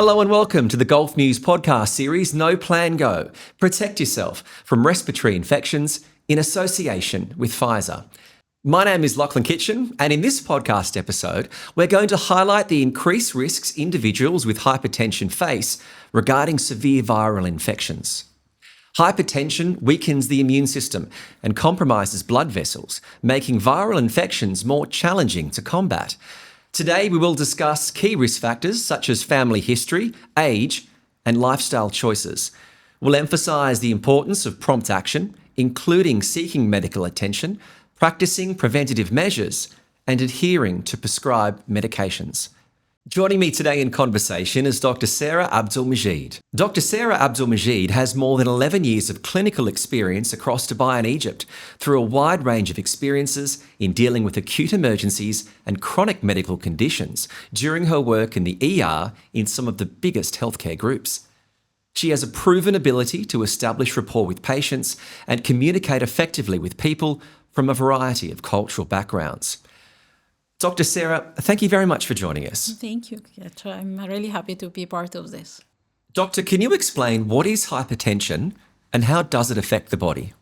Hello and welcome to the Golf News podcast series, No Plan Go. Protect yourself from respiratory infections in association with Pfizer. My name is Lachlan Kitchen, and in this podcast episode, we're going to highlight the increased risks individuals with hypertension face regarding severe viral infections. Hypertension weakens the immune system and compromises blood vessels, making viral infections more challenging to combat. Today, we will discuss key risk factors such as family history, age, and lifestyle choices. We'll emphasise the importance of prompt action, including seeking medical attention, practicing preventative measures, and adhering to prescribed medications. Joining me today in conversation is Dr Sara Abdelmgeed. Dr Sara Abdelmgeed has more than 11 years of clinical experience across Dubai and Egypt through a wide range of experiences in dealing with acute emergencies and chronic medical conditions during her work in the ER in some of the biggest healthcare groups. She has a proven ability to establish rapport with patients and communicate effectively with people from a variety of cultural backgrounds. Dr. Sara, thank you very much for joining us. Thank you, Kat. I'm really happy to be part of this. Doctor, can you explain what is hypertension and how does it affect the body?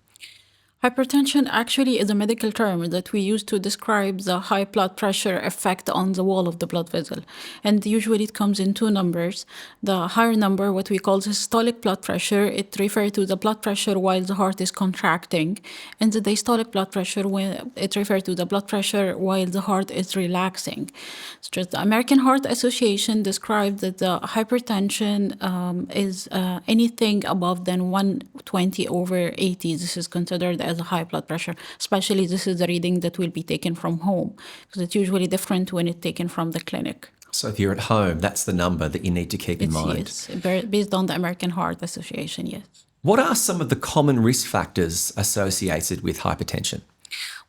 Hypertension actually is a medical term that we use to describe the high blood pressure effect on the wall of the blood vessel. And usually it comes in two numbers. The higher number, what we call systolic blood pressure, it refers to the blood pressure while the heart is contracting. And the diastolic blood pressure, it refers to the blood pressure while the heart is relaxing. So just the American Heart Association described that the hypertension is anything above than 120/80. This is considered as a high blood pressure, especially this is the reading that will be taken from home, because it's usually different when it's taken from the clinic. So if you're at home, that's the number that you need to keep in mind. Yes, based on the American Heart Association, yes. What are some of the common risk factors associated with hypertension?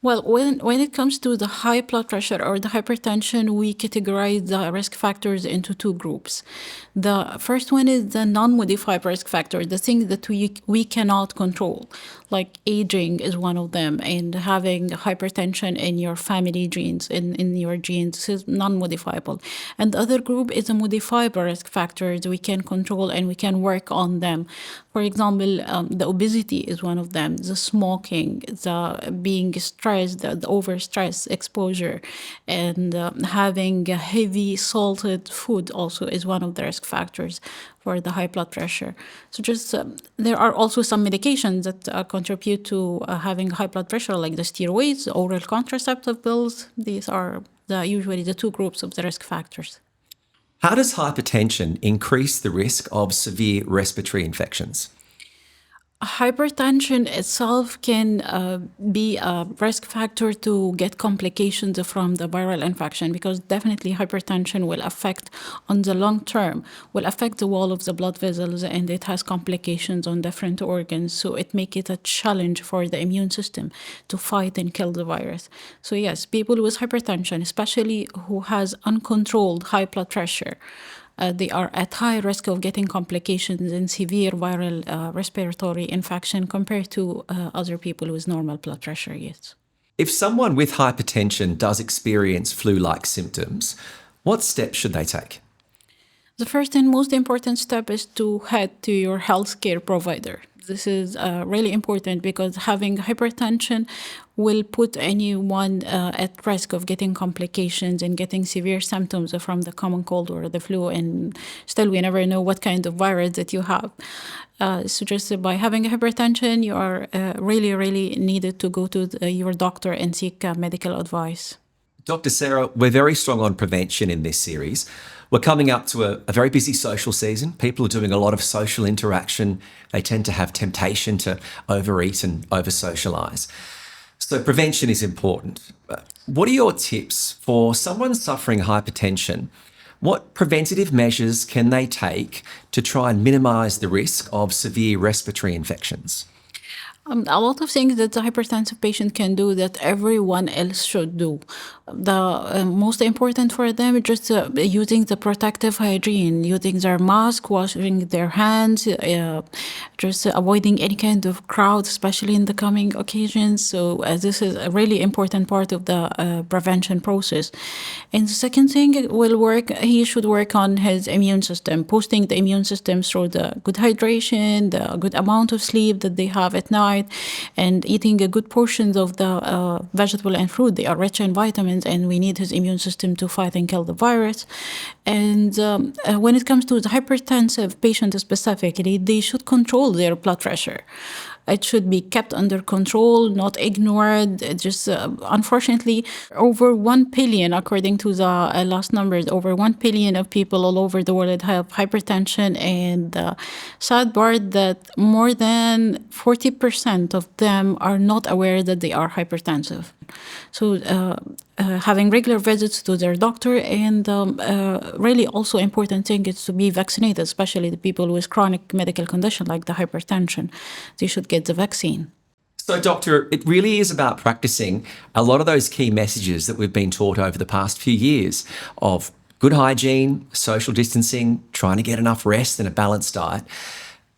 Well, when it comes to the high blood pressure or the hypertension, we categorize the risk factors into two groups. The first one is the non-modified risk factor, the things that we cannot control, like aging is one of them, and having hypertension in your family genes, in your genes, this is non-modifiable. And the other group is the modifiable risk factors we can control and we can work on them. For example, the obesity is one of them, the smoking, the being stressed, the over-stress exposure, and having heavy salted food also is one of the risk factors for the high blood pressure. So just there are also some medications that contribute to having high blood pressure, like the steroids, the oral contraceptive pills. These are usually the two groups of the risk factors. How does hypertension increase the risk of severe respiratory infections? Hypertension itself can be a risk factor to get complications from the viral infection, because definitely hypertension will affect on the long term, will affect the wall of the blood vessels, and it has complications on different organs. So it makes it a challenge for the immune system to fight and kill the virus. So yes, people with hypertension, especially who has uncontrolled high blood pressure, they are at high risk of getting complications in severe viral respiratory infection compared to other people with normal blood pressure, yes. If someone with hypertension does experience flu-like symptoms, what steps should they take? The first and most important step is to head to your healthcare provider. This is really important because having hypertension will put anyone at risk of getting complications and getting severe symptoms from the common cold or the flu, and still we never know what kind of virus that you have. So just by having hypertension, you are really needed to go to your doctor and seek medical advice. Dr. Sara, we're very strong on prevention in this series. We're coming up to a very busy social season. People are doing a lot of social interaction. They tend to have temptation to overeat and over-socialise. So prevention is important. What are your tips for someone suffering hypertension? What preventative measures can they take to try and minimise the risk of severe respiratory infections? A lot of things that the hypertensive patient can do that everyone else should do. The most important for them is just using the protective hygiene, using their mask, washing their hands, just avoiding any kind of crowd, especially in the coming occasions. So this is a really important part of the prevention process. And the second thing he should work on his immune system, boosting the immune system through the good hydration, the good amount of sleep that they have at night, and eating a good portions of the vegetable and fruit. They are rich in vitamins, and we need his immune system to fight and kill the virus. And when it comes to the hypertensive patient specifically, they should control their blood pressure. It should be kept under control, not ignored. Just unfortunately, over 1 billion, according to the last numbers, over 1 billion of people all over the world have hypertension. And the sad part that more than 40% of them are not aware that they are hypertensive. So having regular visits to their doctor, and really also important thing is to be vaccinated, especially the people with chronic medical condition like the hypertension. They should get the vaccine. So, Doctor, it really is about practicing a lot of those key messages that we've been taught over the past few years of good hygiene, social distancing, trying to get enough rest and a balanced diet.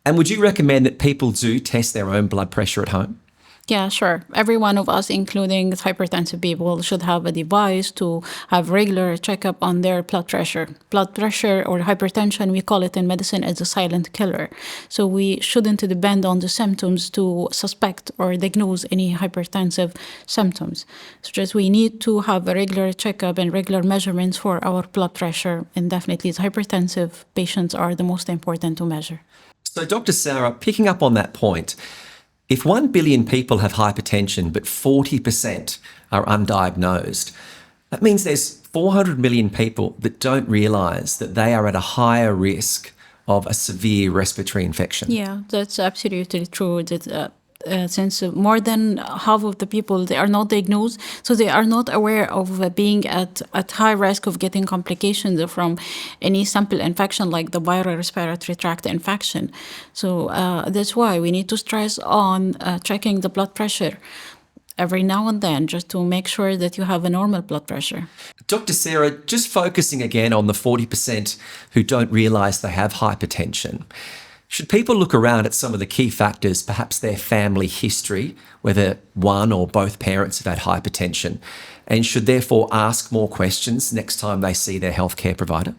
And would you recommend that people do test their own blood pressure at home? Yeah, sure. Every one of us, including hypertensive people, should have a device to have regular checkup on their blood pressure. Blood pressure or hypertension, we call it in medicine, as a silent killer. So we shouldn't depend on the symptoms to suspect or diagnose any hypertensive symptoms. So just we need to have a regular checkup and regular measurements for our blood pressure. And definitely the hypertensive patients are the most important to measure. So, Dr. Sara, picking up on that point, if 1 billion people have hypertension, but 40% are undiagnosed, that means there's 400 million people that don't realise that they are at a higher risk of a severe respiratory infection. Yeah, that's absolutely true. That since more than half of the people, they are not diagnosed, so they are not aware of being at high risk of getting complications from any simple infection like the viral respiratory tract infection. So that's why we need to stress on checking the blood pressure every now and then, just to make sure that you have a normal blood pressure. Dr. Sara, just focusing again on the 40% who don't realise they have hypertension, should people look around at some of the key factors, perhaps their family history, whether one or both parents have had hypertension, and should therefore ask more questions next time they see their healthcare provider?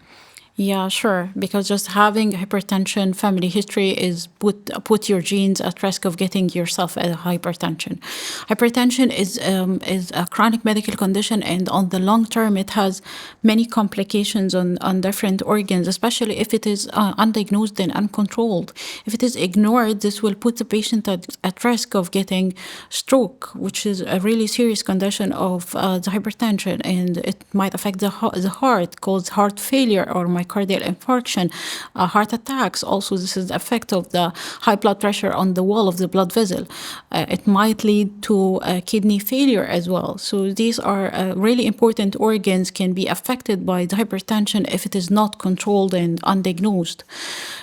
Yeah, sure. Because just having hypertension family history is put your genes at risk of getting yourself a hypertension. Hypertension is a chronic medical condition, and on the long term, it has many complications on different organs, especially if it is undiagnosed and uncontrolled. If it is ignored, this will put the patient at risk of getting stroke, which is a really serious condition of the hypertension, and it might affect the heart, cause heart failure or myocardial infarction, heart attacks. Also, this is the effect of the high blood pressure on the wall of the blood vessel. It might lead to kidney failure as well. So these are really important organs can be affected by the hypertension if it is not controlled and undiagnosed.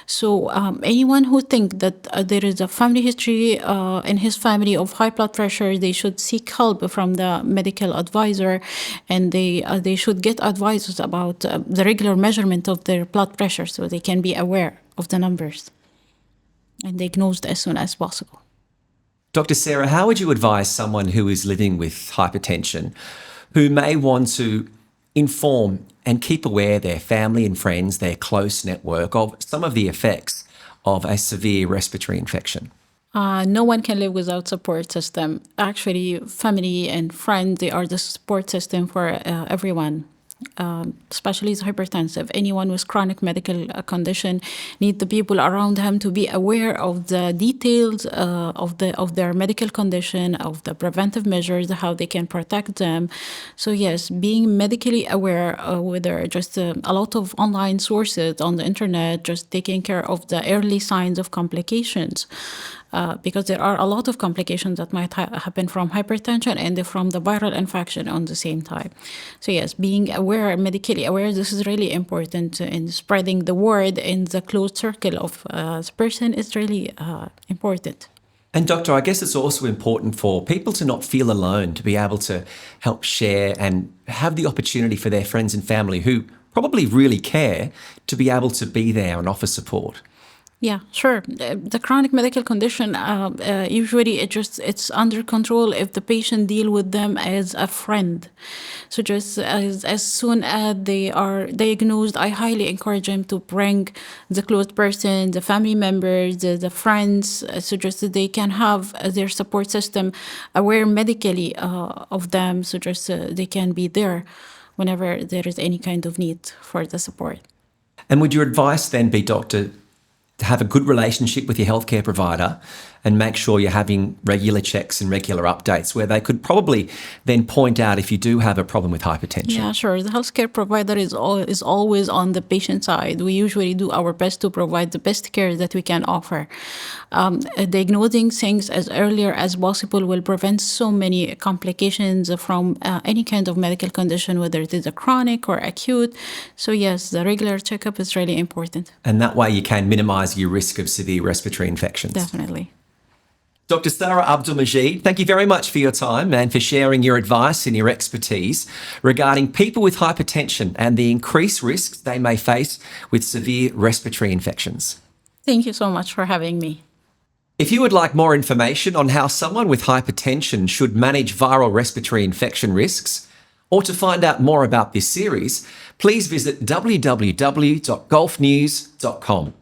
So anyone who thinks that there is a family history in his family of high blood pressure, they should seek help from the medical advisor, and they should get advice about the regular measurement of their blood pressure so they can be aware of the numbers and diagnosed as soon as possible. Dr. Sara, how would you advise someone who is living with hypertension who may want to inform and keep aware their family and friends, their close network, of some of the effects of a severe respiratory infection? No one can live without support system. Actually, family and friends, they are the support system for everyone. Especially the hypertensive. Anyone with chronic medical condition need the people around him to be aware of the details of their medical condition, of the preventive measures, how they can protect them. So yes, being medically aware, whether just a lot of online sources on the internet, just taking care of the early signs of complications. Because there are a lot of complications that might happen from hypertension and from the viral infection on the same time. So yes, being aware, medically aware, this is really important in spreading the word in the closed circle of the person is really important. And Doctor, I guess it's also important for people to not feel alone, to be able to help share and have the opportunity for their friends and family who probably really care to be able to be there and offer support. Yeah, sure. The chronic medical condition, usually it's under control if the patient deal with them as a friend. So just as soon as they are diagnosed, I highly encourage them to bring the close person, the family members, the friends, so just that they can have their support system aware medically of them, so just they can be there whenever there is any kind of need for the support. And would your advice then be, Doctor, to have a good relationship with your healthcare provider and make sure you're having regular checks and regular updates where they could probably then point out if you do have a problem with hypertension? Yeah, sure. The healthcare provider is always on the patient side. We usually do our best to provide the best care that we can offer. Diagnosing things as earlier as possible will prevent so many complications from any kind of medical condition, whether it is a chronic or acute. So yes, the regular checkup is really important. And that way you can minimise your risk of severe respiratory infections. Definitely. Dr Sara Abdelmgeed, thank you very much for your time and for sharing your advice and your expertise regarding people with hypertension and the increased risks they may face with severe respiratory infections. Thank you so much for having me. If you would like more information on how someone with hypertension should manage viral respiratory infection risks, or to find out more about this series, please visit www.golfnews.com.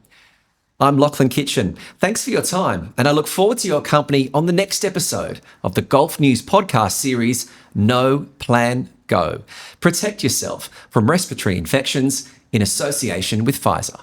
I'm Lachlan Kitchen. Thanks for your time, and I look forward to your company on the next episode of the Golf News podcast series, No Plan Go. Protect yourself from respiratory infections in association with Pfizer.